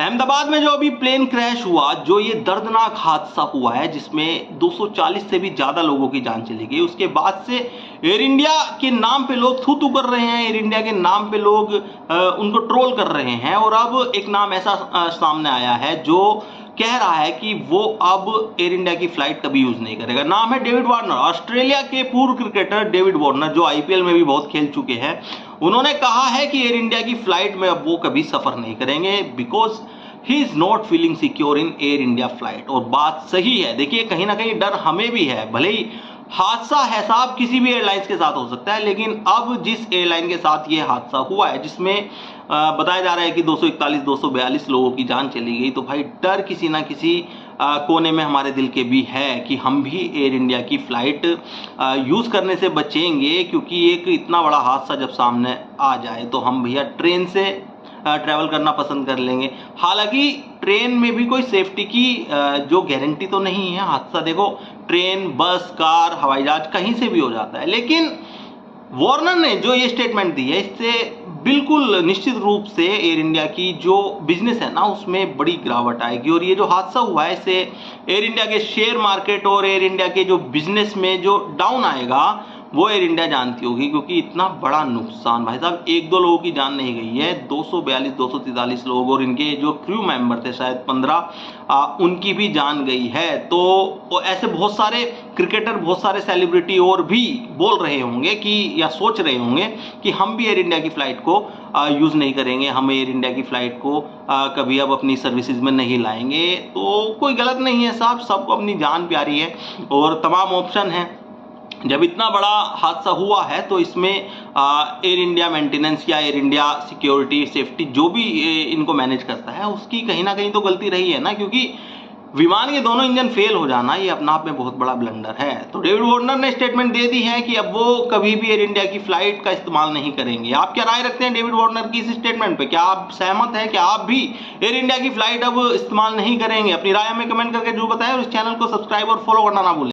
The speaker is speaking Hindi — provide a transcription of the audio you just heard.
अहमदाबाद में जो अभी प्लेन क्रैश हुआ, जो ये दर्दनाक हादसा हुआ है जिसमें 240 से भी ज्यादा लोगों की जान चली गई, उसके बाद से एयर इंडिया के नाम पे लोग थू थू कर रहे हैं, एयर इंडिया के नाम पे लोग उनको ट्रोल कर रहे हैं। और अब एक नाम ऐसा सामने आया है जो कह रहा है कि वो अब एयर इंडिया की फ्लाइट कभी यूज नहीं करेगा। नाम है डेविड वार्नर। ऑस्ट्रेलिया के पूर्व क्रिकेटर डेविड वार्नर, जो आईपीएल में भी बहुत खेल चुके हैं, उन्होंने कहा है कि एयर इंडिया की फ्लाइट में अब वो कभी सफर नहीं करेंगे because he is not feeling secure in air India flight. और बात सही है। देखिए, कहीं ना कहीं डर हमें भी है। भले ही हादसा है साहब, किसी भी एयरलाइंस के साथ हो सकता है, लेकिन अब जिस एयरलाइन के साथ ये हादसा हुआ है, जिसमें बताया जा रहा है कि 241 242 लोगों की जान चली गई, तो भाई डर किसी ना किसी कोने में हमारे दिल के भी है कि हम भी एयर इंडिया की फ्लाइट यूज़ करने से बचेंगे। क्योंकि एक इतना बड़ा हादसा जब सामने आ जाए तो हम भैया ट्रेन से ट्रैवल करना पसंद कर लेंगे। हालांकि ट्रेन में भी कोई सेफ्टी की जो गारंटी तो नहीं है। हादसा देखो, ट्रेन, बस, कार, हवाई जहाज कहीं से भी हो जाता है। लेकिन वार्नर ने जो ये स्टेटमेंट दी है, इससे बिल्कुल निश्चित रूप से एयर इंडिया की जो बिजनेस है ना, उसमें बड़ी गिरावट आएगी। और ये जो हादसा हुआ है, इससे एयर इंडिया के शेयर मार्केट और एयर इंडिया के जो बिजनेस में जो डाउन आएगा वो एयर इंडिया जानती होगी। क्योंकि इतना बड़ा नुकसान, भाई साहब, एक दो लोगों की जान नहीं गई है, 242 243 लोग, और इनके जो क्रू मेंबर थे शायद 15, उनकी भी जान गई है। तो ऐसे बहुत सारे क्रिकेटर, बहुत सारे सेलिब्रिटी और भी बोल रहे होंगे कि, या सोच रहे होंगे कि हम भी एयर इंडिया की फ्लाइट को यूज़ नहीं करेंगे, हम एयर इंडिया की फ्लाइट को कभी अब अपनी सर्विसेज में नहीं लाएंगे। तो कोई गलत नहीं है साहब, सबको अपनी जान प्यारी है और तमाम ऑप्शन हैं। जब इतना बड़ा हादसा हुआ है तो इसमें एयर इंडिया मेंटेनेंस या एयर इंडिया सिक्योरिटी, सेफ्टी जो भी इनको मैनेज करता है, उसकी कहीं ना कहीं तो गलती रही है ना। क्योंकि विमान के दोनों इंजन फेल हो जाना ये अपना आप में बहुत बड़ा ब्लंडर है। तो डेविड वार्नर ने स्टेटमेंट दे दी है कि अब वो कभी भी एयर इंडिया की फ्लाइट का इस्तेमाल नहीं करेंगे। आप क्या राय रखते हैं डेविड वार्नर की इस स्टेटमेंट पे? क्या आप सहमत हैं? क्या आप भी एयर इंडिया की फ्लाइट अब इस्तेमाल नहीं करेंगे? अपनी राय हमें कमेंट करके जरूर बताएं और इस चैनल को सब्सक्राइब और फॉलो करना ना भूलें।